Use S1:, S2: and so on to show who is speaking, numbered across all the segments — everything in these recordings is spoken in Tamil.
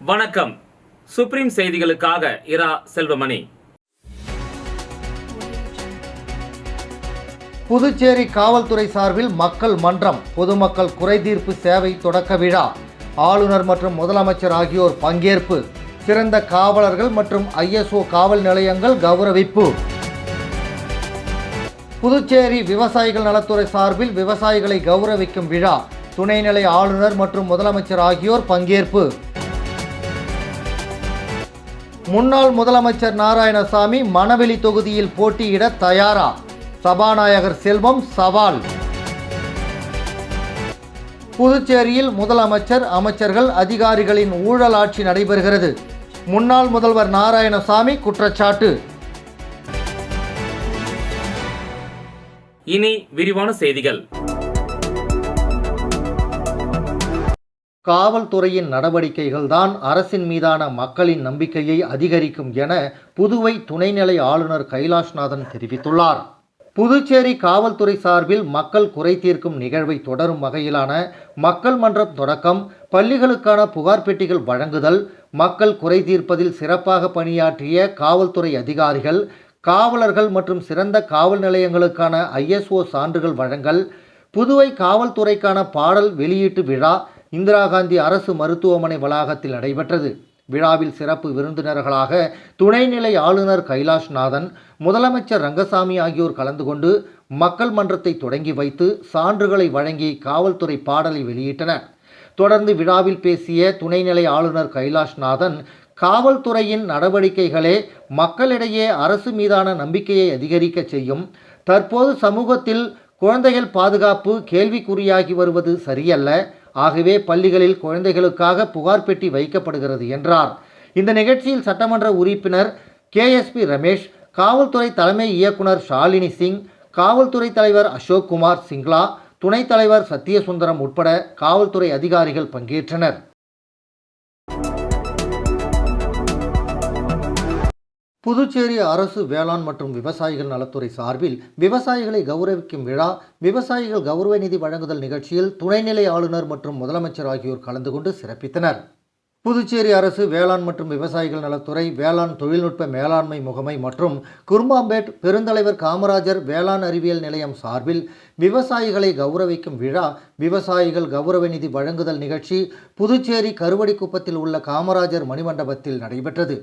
S1: வணக்கம். சுப்ரீம் செய்திகளுக்காக இரா செல்வமணி.
S2: புதுச்சேரி காவல்துறை சார்பில் மக்கள் மன்றம் பொதுமக்கள் குறைதீர்ப்பு சேவை தொடக்க விழா. ஆளுநர் மற்றும் முதலமைச்சர் ஆகியோர் பங்கேற்பு. சிறந்த காவலர்கள் மற்றும் ISO காவல் நிலையங்கள் கௌரவிப்பு. புதுச்சேரி விவசாயிகள் நலத்துறை சார்பில் விவசாயிகளை கௌரவிக்கும் விழா. துணைநிலை ஆளுநர் மற்றும் முதலமைச்சர் ஆகியோர் பங்கேற்பு. முன்னாள் முதலமைச்சர் நாராயணசாமி மணவெளி தொகுதியில் போட்டியிட தயாரா? சபாநாயகர் செல்வம் சவால். புதுச்சேரியில் முதலமைச்சர், அமைச்சர்கள், அதிகாரிகளின் ஊழல் ஆட்சி நடைபெறுகிறது. முன்னாள் முதல்வர் நாராயணசாமி குற்றச்சாட்டு.
S1: இனி விரிவான செய்திகள்.
S2: காவல்துறையின் நடவடிக்கைகள்தான் அரசின் மீதான மக்களின் நம்பிக்கையை அதிகரிக்கும் என புதுவை துணைநிலை ஆளுநர் கைலாஷ்நாதன் தெரிவித்துள்ளார். புதுச்சேரி காவல்துறை சார்பில் மக்கள் குறை தீர்க்கும் நிகழ்வை தொடரும் வகையிலான மக்கள் மன்றம் தொடக்கம், பள்ளிகளுக்கான புகார் பெட்டிகள் வழங்குதல், மக்கள் குறை தீர்ப்பதில் சிறப்பாக பணியாற்றிய காவல்துறை அதிகாரிகள், காவலர்கள் மற்றும் சிறந்த காவல் நிலையங்களுக்கான ISO சான்றுகள் வழங்கல், புதுவை காவல்துறைக்கான பாடல் வெளியீட்டு விழா இந்திரா காந்தி அரசு மருத்துவமனை வளாகத்தில் நடைபெற்றது. விழாவில் சிறப்பு விருந்தினர்களாக துணைநிலை ஆளுநர் கைலாஷ்நாதன், முதலமைச்சர் ரங்கசாமி ஆகியோர் கலந்து கொண்டு மக்கள் மன்றத்தை தொடங்கி வைத்து சான்றுகளை வழங்கி காவல்துறை பாடலை வெளியிட்டனர். தொடர்ந்து விழாவில் பேசிய துணைநிலை ஆளுநர் கைலாஷ்நாதன், காவல்துறையின் நடவடிக்கைகளே மக்களிடையே அரசு மீதான நம்பிக்கையை அதிகரிக்க செய்யும். தற்போது சமூகத்தில் குழந்தைகள் பாதுகாப்பு கேள்விக்குறியாகி வருவது சரியல்ல. ஆகவே பள்ளிகளில் குழந்தைகளுக்காக புகார் பெட்டி வைக்கப்படுகிறது என்றார். இந்த நிகழ்ச்சியில் சட்டமன்ற உறுப்பினர் KSP ரமேஷ், காவல்துறை தலைமை இயக்குனர் ஷாலினி சிங், காவல்துறை தலைவர் அசோக் குமார் சிங்லா, துணைத் தலைவர் சத்தியசுந்தரம் உட்பட காவல்துறை அதிகாரிகள் பங்கேற்றனர். புதுச்சேரி அரசு வேளாண் மற்றும் விவசாயிகள் நலத்துறை சார்பில் விவசாயிகளை கௌரவிக்கும் விழா, விவசாயிகள் கௌரவ நிதி வழங்குதல் நிகழ்ச்சியில் துணைநிலை ஆளுநர் மற்றும் முதலமைச்சர் ஆகியோர் கலந்து கொண்டு சிறப்பித்தனர். புதுச்சேரி அரசு வேளாண் மற்றும் விவசாயிகள் நலத்துறை, வேளாண் தொழில்நுட்ப மேலாண்மை முகமை மற்றும் குரும்பாம்பேட் பெருந்தலைவர் காமராஜர் வேளாண் அறிவியல் நிலையம் சார்பில் விவசாயிகளை கௌரவிக்கும் விழா, விவசாயிகள் கௌரவ நிதி வழங்குதல் நிகழ்ச்சி புதுச்சேரி கருவடிக்குப்பத்தில் உள்ள காமராஜர் மணிமண்டபத்தில் நடைபெற்றது.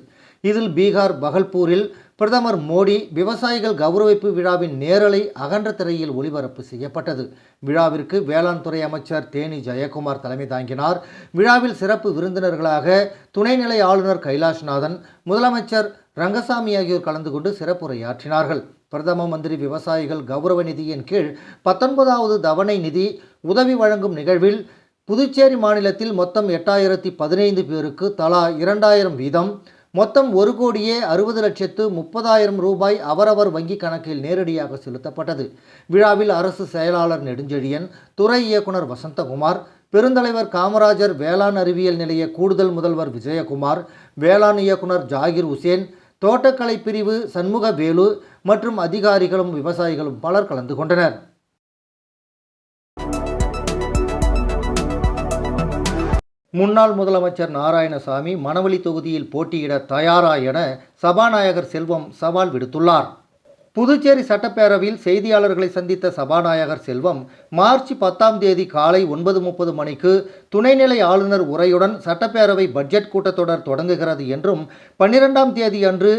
S2: இதில் பீகார் பகல்பூரில் பிரதமர் மோடி விவசாயிகள் கௌரவிப்பு விழாவின் நேரலை அகன்ற திரையில் ஒளிபரப்பு செய்யப்பட்டது. விழாவிற்கு வேளாண் துறை அமைச்சர் தேனி ஜெயக்குமார் தலைமை தாங்கினார். விழாவில் சிறப்பு விருந்தினர்களாக துணைநிலை ஆளுநர் கைலாஷ்நாதன், முதலமைச்சர் ரங்கசாமி ஆகியோர் கலந்து கொண்டு சிறப்புரையாற்றினார்கள். பிரதம மந்திரி விவசாயிகள் கௌரவ நிதியின் கீழ் 19வது தவணை நிதி உதவி வழங்கும் நிகழ்வில் புதுச்சேரி மாநிலத்தில் மொத்தம் 8015 பேருக்கு தலா 2000 வீதம், மொத்தம் 1,60,30,000 ரூபாய் அவரவர் வங்கி கணக்கில் நேரடியாக செலுத்தப்பட்டது. விழாவில் அரசு செயலாளர் நெடுஞ்செழியன், துறை இயக்குனர் வசந்தகுமார், பெருந்தலைவர் காமராஜர் வேளாண் அறிவியல் நிலைய கூடுதல் முதல்வர் விஜயகுமார், வேளாண் இயக்குனர் ஜாகிர் உசேன், தோட்டக்கலை பிரிவு சண்முகவேலு மற்றும் அதிகாரிகளும் விவசாயிகளும் பலர் கலந்து கொண்டனர். முன்னாள் முதலமைச்சர் நாராயணசாமி மணவெளி தொகுதியில் போட்டியிட தயாரா என சபாநாயகர் செல்வம் சவால் விடுத்துள்ளார். புதுச்சேரி சட்டப்பேரவையில் செய்தியாளர்களை சந்தித்த சபாநாயகர் செல்வம், மார்ச் 10ஆம் தேதி காலை 9:30 மணிக்கு துணைநிலை ஆளுநர் உரையுடன் சட்டப்பேரவை பட்ஜெட் கூட்டத்தொடர் தொடங்குகிறது என்றும், 12ஆம் தேதி அன்று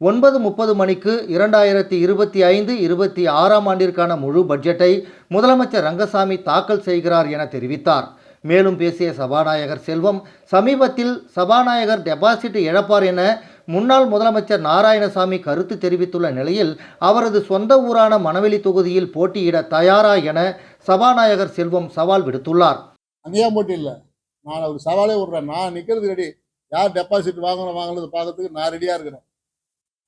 S2: 9:30 மணிக்கு 2025-26ஆம் ஆண்டிற்கான முழு பட்ஜெட்டை முதலமைச்சர் ரங்கசாமி தாக்கல் செய்கிறார் என தெரிவித்தார். மேலும் பேசிய சபாநாயகர் செல்வம், சமீபத்தில் சபாநாயகர் டெபாசிட் இழப்பார் என முன்னாள் முதலமைச்சர் நாராயணசாமி கருத்து தெரிவித்துள்ள நிலையில் அவரது சொந்த ஊரான மணவெளி தொகுதியில் போட்டியிட தயாரா என சபாநாயகர் செல்வம் சவால் விடுத்துள்ளார்.
S3: அங்கேயா போட்டி இல்லை, நான் அவர் சவாலே விடுறேன். நான் நிற்கிறது ரெடி. யார் டெபாசிட் வாங்கினது பார்க்கறதுக்கு நான் ரெடியாக இருக்கிறேன்.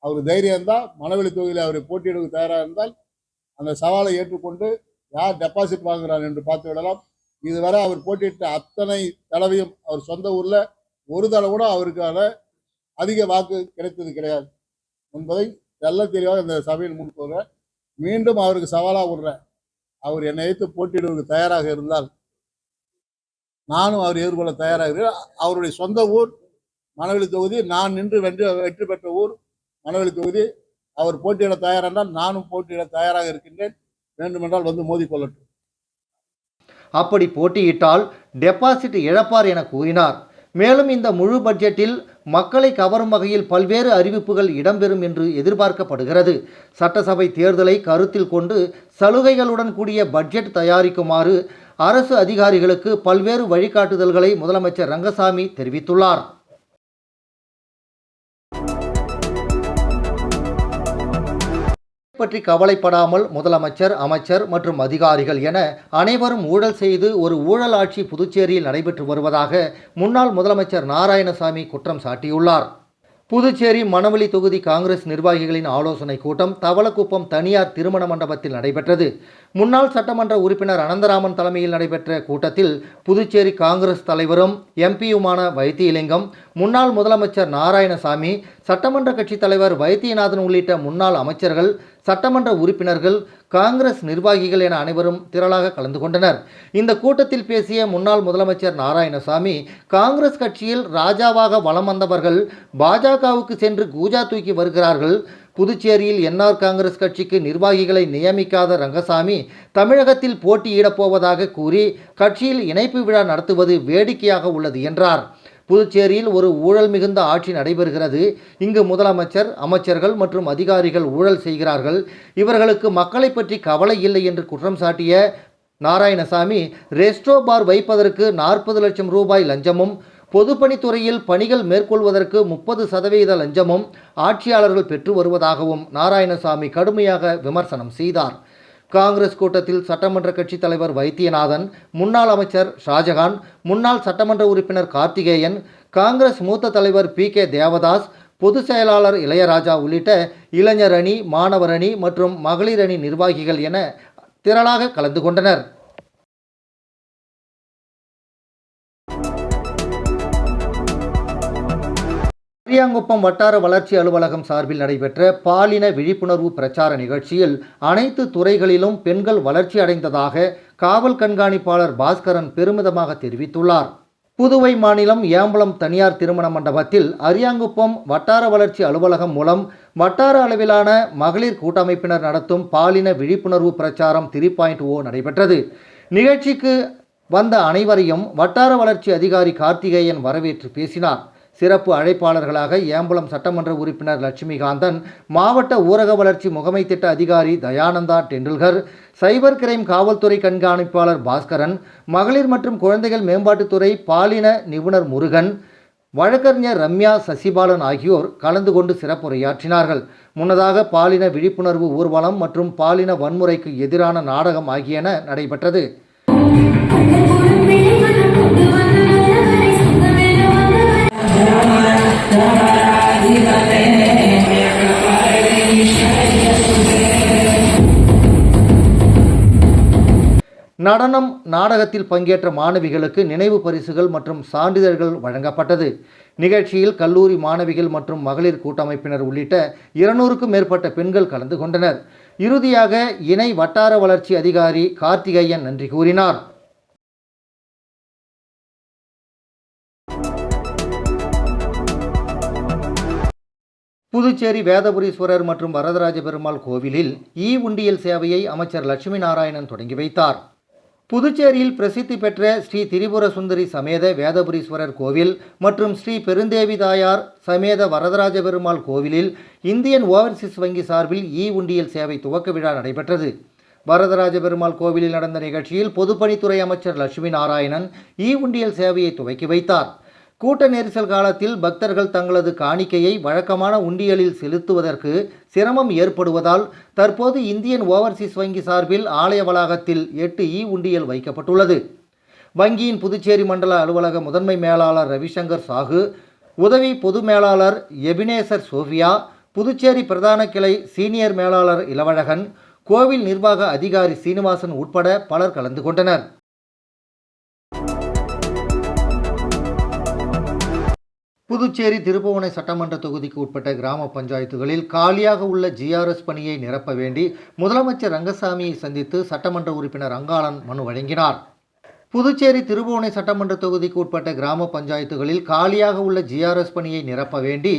S3: அவர் தைரியம் இருந்தால் மணவெளி தொகுதியில் அவர் போட்டியிடுவதற்கு தயாராக இருந்தால் அந்த சவாலை ஏற்றுக்கொண்டு யார் டெபாசிட் வாங்குகிறார் என்று பார்த்து விடலாம். இதுவரை அவர் போட்டியிட்ட அத்தனை தடவையும் அவர் சொந்த ஊரில் ஒரு தடவை கூட அவருக்கான அதிக வாக்கு கிடைத்தது கிடையாது என்பதை தெல்ல தெளிவாக இந்த சபையில் முன்கூறுறேன். மீண்டும் அவருக்கு சவாலாக விடுறேன். அவர் என்னை எதிர்த்து போட்டியிடுவதற்கு தயாராக இருந்தால் நானும் அவர் எதிர்கொள்ள தயாராக இருக்கிறேன். அவருடைய சொந்த ஊர் மணவெளி தொகுதி நான் நின்று வெற்றி பெற்ற ஊர் மணவெளி தொகுதி. அவர் போட்டியிட தயார் என்றால் நானும் போட்டியிட தயாராக இருக்கின்றேன். வேண்டுமென்றால் வந்து மோதிக்கொள்ளட்டும்.
S2: அப்படி போட்டியிட்டால் டெபாசிட் இழப்பார் என கூறினார். மேலும் இந்த முழு பட்ஜெட்டில் மக்களை கவரும் வகையில் பல்வேறு அறிவிப்புகள் இடம்பெறும் என்று எதிர்பார்க்கப்படுகிறது. சட்டசபை தேர்தலை கருத்தில் கொண்டு சலுகைகளுடன் கூடிய பட்ஜெட் தயாரிக்குமாறு அரசு அதிகாரிகளுக்கு பல்வேறு வழிகாட்டுதல்களை முதலமைச்சர் ரங்கசாமி தெரிவித்துள்ளார். பற்றி கவலைப்படாமல் முதலமைச்சர், அமைச்சர் மற்றும் அதிகாரிகள் என அனைவரும் ஊழல் செய்து ஒரு ஊழல் ஆட்சி புதுச்சேரியில் நடைபெற்று வருவதாக முன்னாள் முதலமைச்சர் நாராயணசாமி குற்றம் சாட்டியுள்ளார். புதுச்சேரி மணவெளி தொகுதி காங்கிரஸ் நிர்வாகிகளின் ஆலோசனை கூட்டம் தவளக்குப்பம் தனியார் திருமண மண்டபத்தில் நடைபெற்றது. முன்னாள் சட்டமன்ற உறுப்பினர் அனந்தராமன் தலைமையில் நடைபெற்ற கூட்டத்தில் புதுச்சேரி காங்கிரஸ் தலைவரும் எம்பியுமான வைத்தியலிங்கம், முன்னாள் முதலமைச்சர் நாராயணசாமி, சட்டமன்ற கட்சித் தலைவர் வைத்தியநாதன் உள்ளிட்ட முன்னாள் அமைச்சர்கள், சட்டமன்ற உறுப்பினர்கள், காங்கிரஸ் நிர்வாகிகள் என அனைவரும் திரளாக கலந்து கொண்டனர். இந்த கூட்டத்தில் பேசிய முன்னாள் முதலமைச்சர் நாராயணசாமி, காங்கிரஸ் கட்சியில் ராஜாவாக வலம் வந்தவர்கள் பாஜகவுக்கு சென்று கூஜா தூக்கி வருகிறார்கள். புதுச்சேரியில் என்ஆர் காங்கிரஸ் கட்சிக்கு நிர்வாகிகளை நியமிக்காத ரங்கசாமி தமிழகத்தில் போட்டியிடப் போவதாக கூறி கட்சியில் இணைப்பு விழா நடத்துவது வேடிக்கையாக உள்ளது என்றார். புதுச்சேரியில் ஒரு ஊழல் மிகுந்த ஆட்சி நடைபெறுகிறது. இங்கு முதலமைச்சர், அமைச்சர்கள் மற்றும் அதிகாரிகள் ஊழல் செய்கிறார்கள். இவர்களுக்கு மக்களை பற்றி கவலை இல்லை என்று குற்றம் சாட்டிய நாராயணசாமி, ரெஸ்டோ பார் வைப்பதற்கு 40 லட்சம் ரூபாய் லஞ்சமும், பொதுப்பணித்துறையில் பணிகள் மேற்கொள்வதற்கு 30% லஞ்சமும் ஆட்சியாளர்கள் பெற்று வருவதாகவும் நாராயணசாமி கடுமையாக விமர்சனம் செய்தார். காங்கிரஸ் கூட்டத்தில் சட்டமன்ற கட்சித் தலைவர் வைத்தியநாதன், முன்னாள் அமைச்சர் ஷாஜகான், முன்னாள் சட்டமன்ற உறுப்பினர் கார்த்திகேயன், காங்கிரஸ் மூத்த தலைவர் PK தேவதாஸ், பொதுச் செயலாளர் இளையராஜா உள்ளிட்ட இளைஞர் அணி, மாணவர் அணி மற்றும் மகளிர் அணி நிர்வாகிகள் என திரளாக கலந்து கொண்டனர். அரியாங்குப்பம் வட்டார வளர்ச்சி அலுவலகம் சார்பில் நடைபெற்ற பாலின விழிப்புணர்வு பிரச்சார நிகழ்ச்சியில் அனைத்து துறைகளிலும் பெண்கள் வளர்ச்சி அடைந்ததாக காவல் கண்காணிப்பாளர் பாஸ்கரன் பெருமிதமாக தெரிவித்துள்ளார். புதுவை மாநிலம் ஏம்பலம் தனியார் திருமண மண்டபத்தில் அரியாங்குப்பம் வட்டார வளர்ச்சி அலுவலகம் மூலம் வட்டார அளவிலான மகளிர் கூட்டமைப்பினர் நடத்தும் பாலின விழிப்புணர்வு பிரச்சாரம் 3.0 நடைபெற்றது. நிகழ்ச்சிக்கு வந்த அனைவரையும் வட்டார வளர்ச்சி அதிகாரி கார்த்திகேயன் வரவேற்று பேசினார். சிறப்பு அழைப்பாளர்களாக ஏம்பலம் சட்டமன்ற உறுப்பினர் லட்சுமிகாந்தன், மாவட்ட ஊரக வளர்ச்சி முகமை திட்ட அதிகாரி தயானந்தா டெண்டுல்கர், சைபர் கிரைம் காவல்துறை கண்காணிப்பாளர் பாஸ்கரன், மகளிர் மற்றும் குழந்தைகள் மேம்பாட்டுத்துறை பாலின நிபுணர் முருகன், வழக்கறிஞர் ரம்யா சசிபாலன் ஆகியோர் கலந்து கொண்டு சிறப்புரையாற்றினார்கள். முன்னதாக பாலின விழிப்புணர்வு ஊர்வலம் மற்றும் பாலின வன்முறைக்கு எதிரான நாடகம் ஆகியன நடைபெற்றது. நடனம், நாடகத்தில் பங்கேற்ற மாணவிகளுக்கு நினைவு பரிசுகள் மற்றும் சான்றிதழ்கள் வழங்கப்பட்டது. நிகழ்ச்சியில் கல்லூரி மாணவிகள் மற்றும் மகளிர் கூட்டமைப்பினர் உள்ளிட்ட 200க்கும் மேற்பட்ட பெண்கள் கலந்து கொண்டனர். இறுதியாக இணை வட்டார வளர்ச்சி அதிகாரி கார்த்திகேயன் நன்றி கூறினார். புதுச்சேரி வேதபுரீஸ்வரர் மற்றும் வரதராஜ பெருமாள் கோவிலில் உண்டியல் சேவையை அமைச்சர் லட்சுமி நாராயணன் தொடங்கி வைத்தார். புதுச்சேரியில் பிரசித்தி பெற்ற ஸ்ரீ திரிபுர சுந்தரி சமேத வேதபுரீஸ்வரர் கோவில் மற்றும் ஸ்ரீ பெருந்தேவி தாயார் சமேத வரதராஜ பெருமாள் கோவிலில் இந்தியன் ஓவர்சீஸ் வங்கி சார்பில் உண்டியல் சேவை துவக்க விழா நடைபெற்றது. வரதராஜ பெருமாள் கோவிலில் நடந்த நிகழ்ச்சியில் பொதுப்பணித்துறை அமைச்சர் லட்சுமி நாராயணன் உண்டியல் சேவையை துவக்கி வைத்தார். கூட்ட நெரிசல் காலத்தில் பக்தர்கள் தங்களது காணிக்கையை வழக்கமான உண்டியலில் செலுத்துவதற்கு சிரமம் ஏற்படுவதால் தற்போது இந்தியன் ஓவர்சீஸ் வங்கி சார்பில் ஆலய வளாகத்தில் 8 உண்டியல் வைக்கப்பட்டுள்ளது. வங்கியின் புதுச்சேரி மண்டல அலுவலக முதன்மை மேலாளர் ரவிசங்கர் சாகு, உதவி பொது மேலாளர் எபினேசர் சோஃபியா, புதுச்சேரி பிரதான கிளை சீனியர் மேலாளர் இளவழகன், கோவில் நிர்வாக அதிகாரி சீனிவாசன் உட்பட பலர் கலந்து கொண்டனர். புதுச்சேரி திருப்புவனை சட்டமன்ற தொகுதிக்கு உட்பட்ட கிராம பஞ்சாயத்துகளில் காலியாக உள்ள GRS பணியை நிரப்ப வேண்டி முதலமைச்சர் ரங்கசாமியை சந்தித்து சட்டமன்ற உறுப்பினர் அங்காளன் மனு வழங்கினார். புதுச்சேரி திருபுவனை சட்டமன்ற தொகுதிக்கு உட்பட்ட கிராம பஞ்சாயத்துகளில் காலியாக உள்ள ஜிஆர்எஸ் பணியை நிரப்ப வேண்டி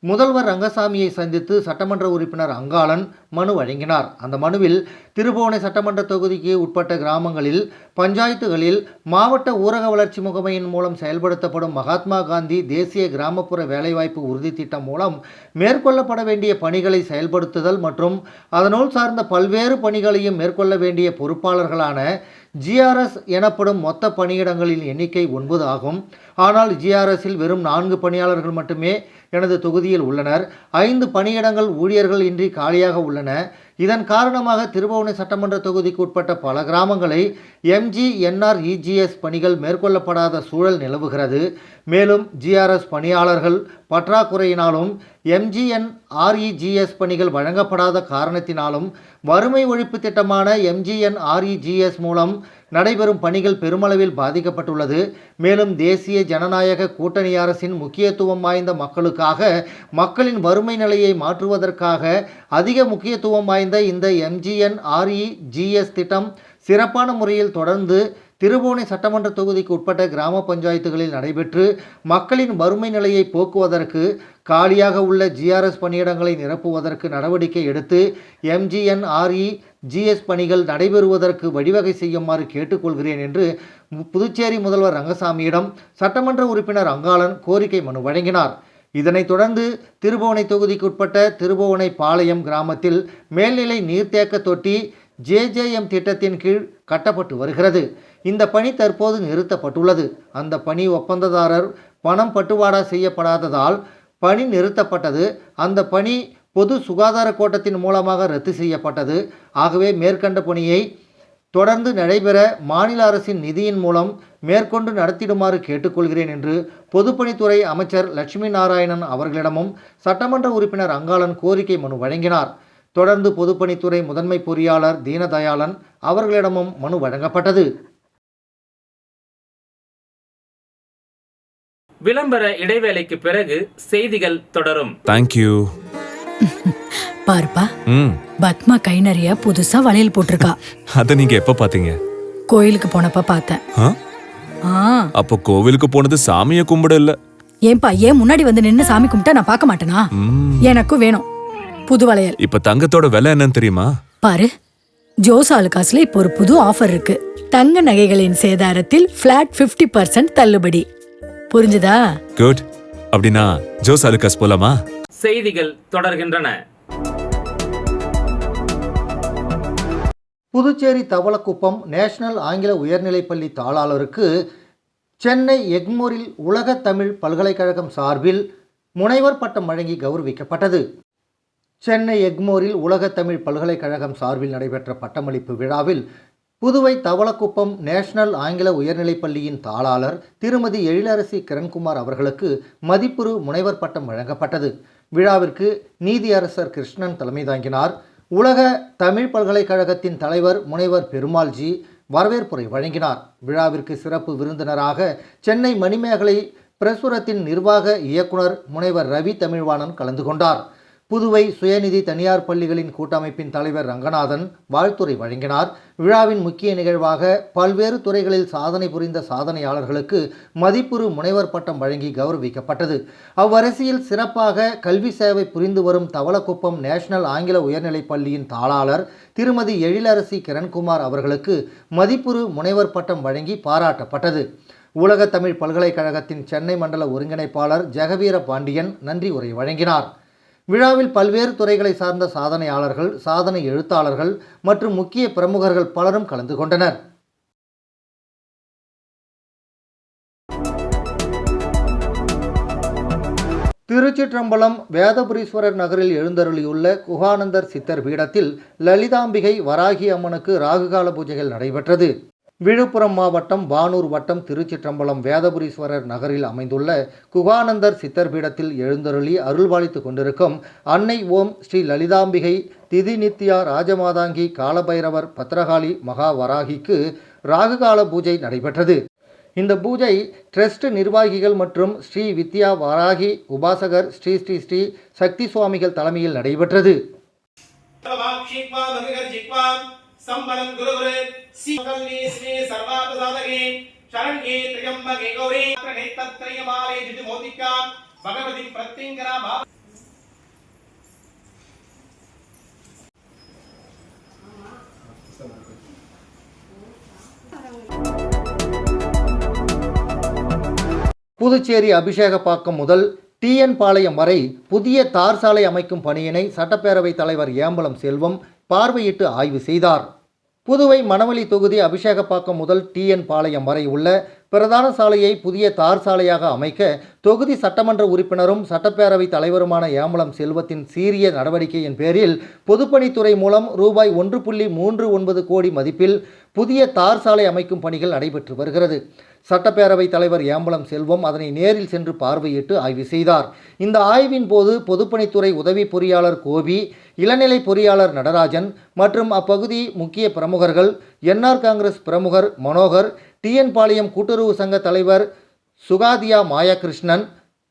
S2: முதல்வர் ரங்கசாமியை சந்தித்து சட்டமன்ற உறுப்பினர் அங்காளன் மனு வழங்கினார். அந்த மனுவில் திருபுவனை சட்டமன்ற தொகுதிக்கு உட்பட்ட கிராமங்களில் பஞ்சாயத்துகளில் மாவட்ட ஊரக வளர்ச்சி முகமையின் மூலம் செயல்படுத்தப்படும் மகாத்மா காந்தி தேசிய கிராமப்புற வேலைவாய்ப்பு உறுதி திட்டம் மூலம் மேற்கொள்ளப்பட வேண்டிய பணிகளை செயல்படுத்துதல் மற்றும் அதனுள் சார்ந்த பல்வேறு பணிகளையும் மேற்கொள்ள வேண்டிய பொறுப்பாளர்களான ஜிஆர்எஸ் எனப்படும் மொத்த பணியிடங்களின் எண்ணிக்கை 9 ஆகும். ஆனால் ஜிஆர்எஸில் வெறும் 4 பணியாளர்கள் மட்டுமே எனது தொகுதியில் உள்ளனர். 5 பணியிடங்கள் ஊழியர்கள் இன்றி காலியாக உள்ளன. இதன் காரணமாக திருபுவனை சட்டமன்ற தொகுதிக்கு உட்பட்ட பல கிராமங்களை MGNREGS பணிகள் மேற்கொள்ளப்படாத சூழல் நிலவுகிறது. மேலும் ஜிஆர்எஸ் பணியாளர்கள் பற்றாக்குறையினாலும் MGNREGS பணிகள் வழங்கப்படாத காரணத்தினாலும் வறுமை ஒழிப்பு திட்டமான MGNREGS மூலம் நடைபெறும் பணிகள் பெருமளவில் பாதிக்கப்பட்டுள்ளது. மேலும் தேசிய ஜனநாயக கூட்டணி அரசின் முக்கியத்துவம் வாய்ந்த மக்களின் வறுமை நிலையை மாற்றுவதற்காக அதிக முக்கியத்துவம் வாய்ந்த இந்த MGNREGS திட்டம் சிறப்பான முறையில் தொடர்ந்து திருபுவனை சட்டமன்ற தொகுதிக்கு உட்பட்ட கிராம பஞ்சாயத்துகளில் நடைபெற்று மக்களின் வறுமை நிலையை போக்குவதற்கு காலியாக உள்ள ஜிஆர்எஸ் பணியிடங்களை நிரப்புவதற்கு நடவடிக்கை எடுத்து MGNREGS பணிகள் நடைபெறுவதற்கு வழிவகை செய்யுமாறு கேட்டுக்கொள்கிறேன் என்று புதுச்சேரி முதல்வர் ரங்கசாமியிடம் சட்டமன்ற உறுப்பினர் அங்காளன் கோரிக்கை மனு வழங்கினார். இதனைத் தொடர்ந்து திருபுவனை தொகுதிக்கு உட்பட்ட திருபுவனை பாளையம் கிராமத்தில் மேல்நிலை நீர்த்தேக்க தொட்டி JJM திட்டத்தின் கீழ் கட்டப்பட்டு வருகிறது. இந்த பணி தற்போது நிறுத்தப்பட்டுள்ளது. அந்த பணி ஒப்பந்ததாரர் பணம் பட்டுவாடா செய்யப்படாததால் பணி நிறுத்தப்பட்டது. அந்த பணி பொது சுகாதார கோட்டத்தின் மூலமாக ரத்து செய்யப்பட்டது. ஆகவே மேற்கண்ட பணியை தொடர்ந்து நடைபெற மாநில அரசின் நிதியின் மூலம் மேற்கொண்டு நடத்திடுமாறு கேட்டுக்கொள்கிறேன் என்று பொதுப்பணித்துறை அமைச்சர் லட்சுமி நாராயணன் அவர்களிடமும் சட்டமன்ற உறுப்பினர் அங்காளன் கோரிக்கை மனு வழங்கினார். தொடர்ந்து பொதுப்பணித்துறை முதன்மை பொறியாளர் தீனதயாளன் அவர்களிடமும் மனு வழங்கப்பட்டது.
S1: விளம்பர இடைவேளைக்கு பிறகு செய்திகள் தொடரும்.
S4: தேங்க்யூ.
S5: பாருப்பா, பத்மா கை நிறைய புதுசா வளையல் போட்டிருக்கா.
S4: அத நீங்க எப்ப பாத்தீங்க?
S5: கோயிலுக்கு போனப்ப பார்த்தேன்.
S4: அப்ப கோவிலுக்கு போனது சாமியை கும்பிட இல்ல.
S5: ஏன்பா, ஏன் முன்னாடி வந்து நின்னு சாமி கும்பிட்டா நான் பார்க்க மாட்டேனா? எனக்கும் வேணும் புது வளையல்.
S4: இப்ப தங்கத்தோட விலை என்னன்னு தெரியுமா?
S5: பாரு, ஜோஸ் ஆலுகாஸ்ல இப்போ ஒரு புது ஆஃபர் இருக்கு. தங்க நகைகளின் சேதாரத்தில் பிளாட் 50% தள்ளுபடி. புரிஞ்சுதா?
S4: குட். அப்படின்னா ஜோஸ் ஆலுகாஸ் போலாமா?
S1: செய்திகள் தொடர்கின்றன.
S2: புதுச்சேரி தவளக்குப்பம் நேஷனல் ஆங்கில உயர்நிலைப்பள்ளி தாளாளருக்கு சென்னை எக்மோரில் உலக தமிழ் பல்கலைக்கழகம் சார்பில் முனைவர் பட்டம் வழங்கி கௌரவிக்கப்பட்டது. சென்னை எக்மோரில் உலக தமிழ் பல்கலைக்கழகம் சார்பில் நடைபெற்ற பட்டமளிப்பு விழாவில் புதுவை தவளக்குப்பம் நேஷனல் ஆங்கில உயர்நிலைப்பள்ளியின் தாளாளர் திருமதி எழிலரசி கிரண்குமார் அவர்களுக்கு மதிப்புறு முனைவர் பட்டம் வழங்கப்பட்டது. விழாவிற்கு நீதியரசர் கிருஷ்ணன் தலைமை தாங்கினார். உலக தமிழ் பல்கலைக்கழகத்தின் தலைவர் முனைவர் பெருமாள்ஜி வரவேற்புரை வழங்கினார். விழாவிற்கு சிறப்பு விருந்தினராக சென்னை மணிமேகலை பிரசுரத்தின் நிர்வாக இயக்குனர் முனைவர் ரவி தமிழ்வாணன் கலந்து கொண்டார். புதுவை சுயநிதி தனியார் பள்ளிகளின் கூட்டமைப்பின் தலைவர் ரங்கநாதன் வாழ்த்துரை வழங்கினார். விழாவின் முக்கிய நிகழ்வாக பல்வேறு துறைகளில் சாதனை புரிந்த சாதனையாளர்களுக்கு மதிப்புறு முனைவர் பட்டம் வழங்கி கௌரவிக்கப்பட்டது. அவ்வரிசையில் சிறப்பாக கல்வி சேவை புரிந்து வரும் தவளக்குப்பம் நேஷனல் ஆங்கில உயர்நிலைப் பள்ளியின் தாளாளர் திருமதி எழிலரசி கிரண்குமார் அவர்களுக்கு மதிப்புறு முனைவர் பட்டம் வழங்கி பாராட்டப்பட்டது. உலக தமிழ் பல்கலைக்கழகத்தின் சென்னை மண்டல ஒருங்கிணைப்பாளர் ஜெகவீர பாண்டியன் நன்றி உரை வழங்கினார். விழாவில் பல்வேறு துறைகளை சார்ந்த சாதனையாளர்கள், சாதனை எழுத்தாளர்கள் மற்றும் முக்கிய பிரமுகர்கள் பலரும் கலந்து கொண்டனர். திருச்சிற்றம்பலம் வேதபுரீஸ்வரர் நகரில் எழுந்தருளியுள்ள குகானந்தர் சித்தர் பீடத்தில் லலிதாம்பிகை வராகி அம்மனுக்கு ராகுகால பூஜைகள் நடைபெற்றது. விழுப்புரம் மாவட்டம் வானூர் வட்டம் திருச்சிற்றம்பலம் வேதபுரீஸ்வரர் நகரில் அமைந்துள்ள குகானந்தர் சித்தர் பீடத்தில் எழுந்தருளி அருள்பாலித்து கொண்டிருக்கும் அன்னை ஓம் ஸ்ரீ லலிதாம்பிகை திதி நித்யா ராஜமாதாங்கி காலபைரவர் பத்ரகாளி மகா வராகிக்கு ராகுகால பூஜை நடைபெற்றது. இந்த பூஜை ட்ரஸ்ட் நிர்வாகிகள் மற்றும் ஸ்ரீ வித்யா வராகி உபாசகர் ஸ்ரீ ஸ்ரீ ஸ்ரீ சக்தி சுவாமிகள் தலைமையில் நடைபெற்றது.
S6: संबलं गुरु गुरु सीकल्ली श्री सर्वापसादगे शरण्ये त्र्यंबके गौरी तत्रयमाले जितुमोदिका भगवती प्रत्यंकरा भाव
S2: புதுச்சேரி அபிஷேகப்பாக்கம் முதல் டிஎன் பாளையம் வரை புதிய தார் சாலை அமைக்கும் பணியினை சட்டப்பேரவைத் தலைவர் ஏம்பலம் செல்வம் பார்வையிட்டு ஆய்வு செய்தார். புதுவை மணவெளி தொகுதி அபிஷேகப்பாக்கம் முதல் டிஎன் பாளையம் வரை உள்ள பிரதான சாலையை புதிய தார் சாலையாக அமைக்க தொகுதி சட்டமன்ற உறுப்பினரும் சட்டப்பேரவைத் தலைவருமான ஏம்பலம் செல்வத்தின் சீரிய நடவடிக்கையின் பேரில் பொதுப்பணித்துறை மூலம் ரூபாய் 1.39 கோடி மதிப்பில் புதிய தார் சாலை அமைக்கும் பணிகள் நடைபெற்று வருகிறது. சட்டப்பேரவைத் தலைவர் ஏம்பலம் செல்வம் அதனை நேரில் சென்று பார்வையிட்டு ஆய்வு செய்தார். இந்த ஆய்வின் போது பொதுப்பணித்துறை உதவி பொறியாளர் கோபி, இளநிலை பொறியாளர் நடராஜன் மற்றும் அப்பகுதி முக்கிய பிரமுகர்கள், என்ஆர் காங்கிரஸ் பிரமுகர் மனோகர், டிஎன் பாளையம் கூட்டுறவு சங்க தலைவர் சுகாதியா மாயாகிருஷ்ணன்,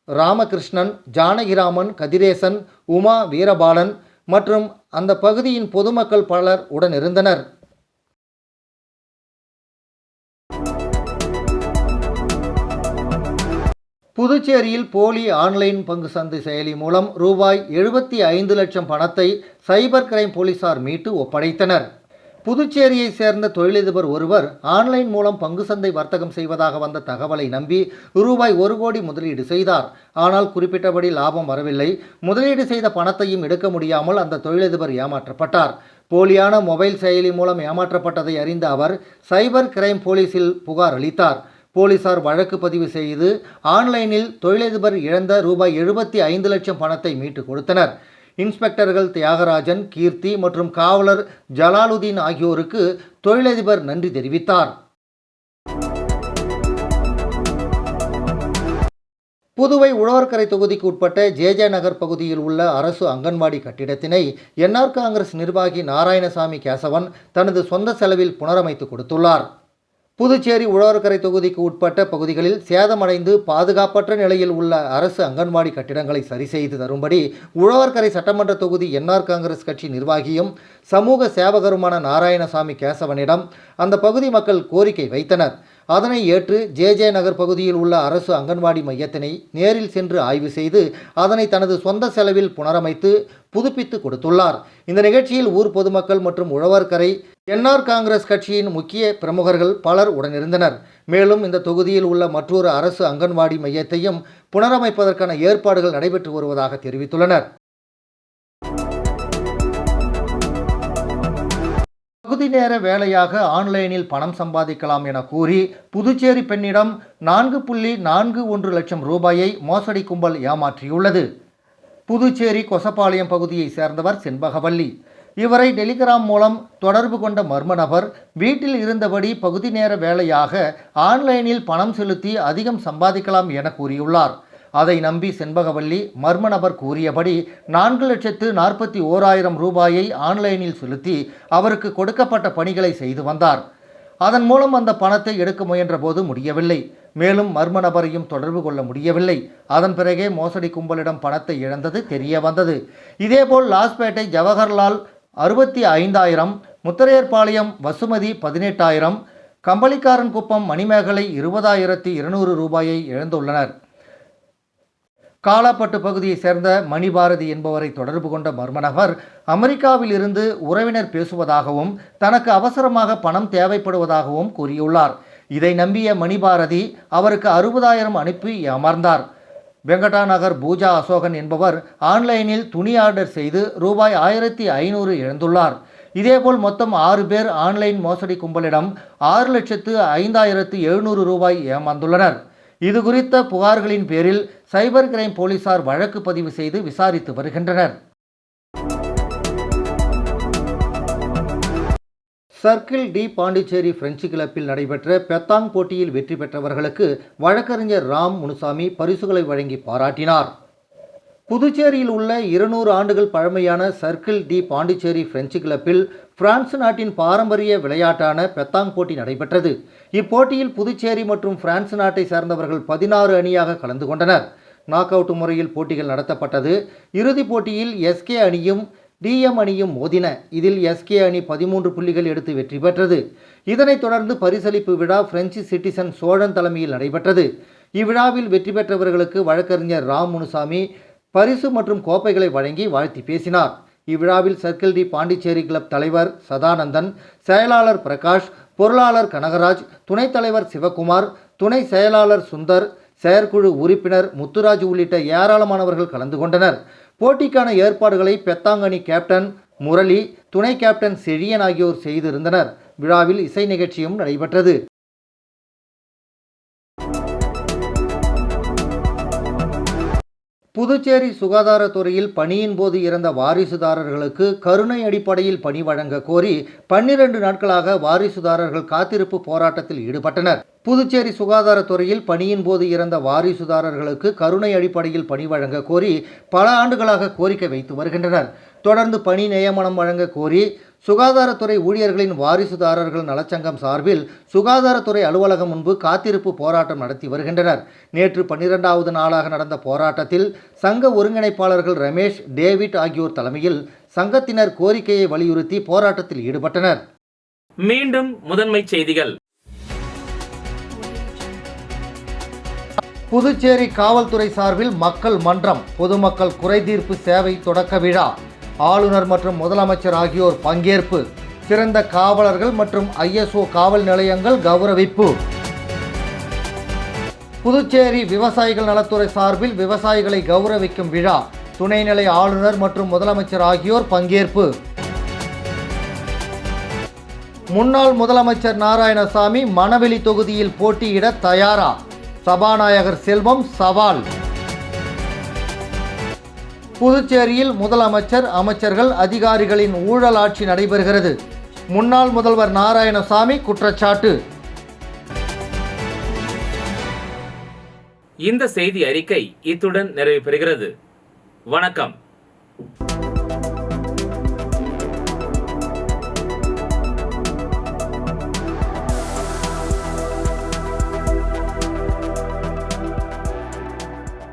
S2: ராமகிருஷ்ணன், ஜானகிராமன், கதிரேசன், உமா வீரபாலன் மற்றும் அந்த பகுதியின் பொதுமக்கள் பலர் உடனிருந்தனர். புதுச்சேரியில் போலி ஆன்லைன் பங்கு சந்தை செயலி மூலம் ரூபாய் 75 லட்சம் பணத்தை சைபர் கிரைம் போலீசார் மீட்டு ஒப்படைத்தனர். புதுச்சேரியை சேர்ந்த தொழிலதிபர் ஒருவர் ஆன்லைன் மூலம் பங்கு சந்தை வர்த்தகம் செய்வதாக வந்த தகவலை நம்பி ரூபாய் 1 கோடி முதலீடு செய்தார். ஆனால் குறிப்பிட்டபடி லாபம் வரவில்லை. முதலீடு செய்த பணத்தையும் எடுக்க முடியாமல் அந்த தொழிலதிபர் ஏமாற்றப்பட்டார். போலியான மொபைல் செயலி மூலம் ஏமாற்றப்பட்டதை அறிந்த அவர் சைபர் கிரைம் போலீசில் புகார் அளித்தார். போலீசார் வழக்கு பதிவு செய்து ஆன்லைனில் தொழிலதிபர் இழந்த ரூபாய் 75 லட்சம் பணத்தை மீட்டு கொடுத்தனர். இன்ஸ்பெக்டர்கள் தியாகராஜன், கீர்த்தி மற்றும் காவலர் ஜலாலுதீன் ஆகியோருக்கு தொழிலதிபர் நன்றி தெரிவித்தார். புதுவை உழவர்கரை தொகுதிக்கு உட்பட்ட ஜே நகர் பகுதியில் உள்ள அரசு அங்கன்வாடி கட்டிடத்தினை என்ஆர் காங்கிரஸ் நிர்வாகி நாராயணசாமி கேசவன் தனது சொந்த செலவில் புனரமைத்து கொடுத்துள்ளார். புதுச்சேரி உழவர்கரை தொகுதிக்கு உட்பட்ட பகுதிகளில் சேதமடைந்து பாதுகாப்பற்ற நிலையில் உள்ள அரசு அங்கன்வாடி கட்டிடங்களை சரி செய்து தரும்படி உழவர்கரை சட்டமன்ற தொகுதி என்ஆர் காங்கிரஸ் கட்சி நிர்வாகியும் சமூக சேவகருமான நாராயணசாமி கேசவனிடம் அந்த பகுதி மக்கள் கோரிக்கை வைத்தனர். அதனை ஏற்று ஜே நகர் பகுதியில் உள்ள அரசு அங்கன்வாடி மையத்தினை நேரில் சென்று ஆய்வு செய்து அதனை தனது சொந்த செலவில் புனரமைத்து புதுப்பித்து கொடுத்துள்ளார். இந்த நிகழ்ச்சியில் ஊர் பொதுமக்கள் மற்றும் உழவர்கரை என்ஆர் காங்கிரஸ் கட்சியின் முக்கிய பிரமுகர்கள் பலர் உடனிருந்தனர். மேலும் இந்த தொகுதியில் உள்ள மற்றொரு அரசு அங்கன்வாடி மையத்தையும் புனரமைப்பதற்கான ஏற்பாடுகள் நடைபெற்று வருவதாக தெரிவித்துள்ளனர். பகுதி நேர வேலையாக ஆன்லைனில் பணம் சம்பாதிக்கலாம் என கூறி புதுச்சேரி பெண்ணிடம் 4.41 லட்சம் ரூபாயை மோசடி கும்பல் ஏமாற்றியுள்ளது. புதுச்சேரி கொசப்பாளையம் பகுதியை சேர்ந்தவர் செண்பகவல்லி. இவரை டெலிகிராம் மூலம் தொடர்பு கொண்ட மர்ம நபர் வீட்டில் இருந்தபடி பகுதி நேர வேலையாக ஆன்லைனில் பணம் செலுத்தி அதிகம் சம்பாதிக்கலாம் என கூறியுள்ளார். அதை நம்பி செண்பகவல்லி மர்ம நபர் கூறியபடி 4,41,000 ரூபாயை ஆன்லைனில் செலுத்தி அவருக்கு கொடுக்கப்பட்ட பணிகளை செய்து வந்தார். அதன் மூலம் அந்த பணத்தை எடுக்க முயன்ற போது முடியவில்லை. மேலும் மர்ம நபரையும் தொடர்பு கொள்ள முடியவில்லை. அதன் பிறகே மோசடி கும்பலிடம் பணத்தை இழந்தது தெரிய வந்தது. இதேபோல் லாஸ்பேட்டை ஜவஹர்லால் 65,000, முத்தரையர்பாளையம் வசுமதி 18,000, கம்பளிக்காரன் குப்பம் மணிமேகலை 20,200 ரூபாயை இழந்துள்ளனர். காலாப்பட்டு பகுதியை சேர்ந்த மணிபாரதி என்பவரை தொடர்பு கொண்ட மர்ம நபர் அமெரிக்காவில் இருந்து உறவினர் பேசுவதாகவும் தனக்கு அவசரமாக பணம் தேவைப்படுவதாகவும் கூறியுள்ளார். இதை நம்பிய மணிபாரதி அவருக்கு 60,000 அனுப்பி ஏமாந்தார். வெங்கடா நகர் பூஜா அசோகன் என்பவர் ஆன்லைனில் துணி ஆர்டர் செய்து ரூபாய் 1,500 இழந்துள்ளார். இதேபோல் மொத்தம் 6 பேர் ஆன்லைன் மோசடி கும்பலிடம் 6,05,700 ரூபாய் ஏமாந்துள்ளனர். இது குறித்த புகார்களின் பேரில் சைபர் கிரைம் போலீசார் வழக்கு பதிவு செய்து விசாரித்து வருகின்றனர். சர்க்கிள் டி பாண்டிச்சேரி பிரெஞ்சு கிளப்பில் நடைபெற்ற பெத்தாங் போட்டியில் வெற்றி பெற்றவர்களுக்கு வழக்கறிஞர் ராம் முனுசாமி பரிசுகளை வழங்கி பாராட்டினார். புதுச்சேரியில் உள்ள 200 ஆண்டுகள் பழமையான சர்க்கிள் டி பாண்டிச்சேரி பிரெஞ்சு கிளப்பில் பிரான்ஸ் நாட்டின் பாரம்பரிய விளையாட்டான பெத்தாங் போட்டி நடைபெற்றது. இப்போட்டியில் புதுச்சேரி மற்றும் பிரான்ஸ் நாட்டை சேர்ந்தவர்கள் 16 அணியாக கலந்து கொண்டனர். நாக் அவுட் முறையில் போட்டிகள் நடத்தப்பட்டது. இறுதிப் போட்டியில் எஸ்கே அணியும் டிஎம் அணியும் மோதின. இதில் எஸ்கே அணி 13 புள்ளிகள் எடுத்து வெற்றி பெற்றது. இதனைத் தொடர்ந்து பரிசளிப்பு விழா பிரெஞ்சு சிட்டிசன் சோழன் தலைமையில் நடைபெற்றது. இவ்விழாவில் வெற்றி பெற்றவர்களுக்கு வழக்கறிஞர் ராம் முனுசாமி பரிசு மற்றும் கோப்பைகளை வழங்கி வாழ்த்தி பேசினார். இவ்விழாவில் சர்க்கிள் டி பாண்டிச்சேரி கிளப் தலைவர் சதானந்தன், செயலாளர் பிரகாஷ், பொருளாளர் கனகராஜ், துணைத் தலைவர் சிவகுமார், துணை செயலாளர் சுந்தர், செயற்குழு உறுப்பினர் முத்துராஜ் உள்ளிட்ட ஏராளமானவர்கள் கலந்து கொண்டனர். போட்டிக்கான ஏற்பாடுகளை பெத்தாங்கனி கேப்டன் முரளி, துணை கேப்டன் செழியன் ஆகியோர் செய்திருந்தனர். விழாவில் இசை நிகழ்ச்சியும் நடைபெற்றது. புதுச்சேரி சுகாதாரத்துறையில் பணியின் போது இறந்த வாரிசுதாரர்களுக்கு கருணை அடிப்படையில் பணி வழங்க கோரி 12 நாட்களாக வாரிசுதாரர்கள் காத்திருப்பு போராட்டத்தில் ஈடுபட்டனர். புதுச்சேரி சுகாதாரத்துறையில் பணியின் போது இறந்த வாரிசுதாரர்களுக்கு கருணை அடிப்படையில் பணி வழங்க கோரி பல ஆண்டுகளாக கோரிக்கை வைத்து வருகின்றனர். தொடர்ந்து பணி நியமனம் வழங்க கோரி சுகாதாரத்துறை ஊழியர்களின் வாரிசுதாரர்கள் நலச்சங்கம் சார்பில் சுகாதாரத்துறை அலுவலகம் முன்பு காத்திருப்பு போராட்டம் நடத்தி வருகின்றனர். நேற்று 12வது நாளாக நடந்த போராட்டத்தில் சங்க ஒருங்கிணைப்பாளர்கள் ரமேஷ், டேவிட் ஆகியோர் தலைமையில் சங்கத்தினர் கோரிக்கையை வலியுறுத்தி போராட்டத்தில் ஈடுபட்டனர்.
S1: மீண்டும் முதன்மை செய்திகள்.
S2: புதுச்சேரி காவல்துறை சார்பில் மக்கள் மன்றம், பொதுமக்கள் குறைதீர்ப்பு சேவை தொடக்க விழா. ஆளுநர் மற்றும் முதலமைச்சர் ஆகியோர் பங்கேற்பு. சிறந்த காவலர்கள் மற்றும் ISO காவல் நிலையங்கள் கௌரவிப்பு. புதுச்சேரி விவசாயிகள் நலத்துறை சார்பில் விவசாயிகளை கௌரவிக்கும் விழா. துணைநிலை ஆளுநர் மற்றும் முதலமைச்சர் ஆகியோர் பங்கேற்பு. முன்னாள் முதலமைச்சர் நாராயணசாமி மணவெளி தொகுதியில் போட்டியிட தயாரா? சபாநாயகர் செல்வம் சவால். புதுச்சேரியில் முதலமைச்சர், அமைச்சர்கள், அதிகாரிகளின் ஊழல் ஆட்சி நடைபெறுகிறது. முன்னாள் முதல்வர் நாராயணசாமி குற்றச்சாட்டு.
S1: இந்த செய்தி அறிக்கை இத்துடன் நிறைவு பெறுகிறது. வணக்கம்.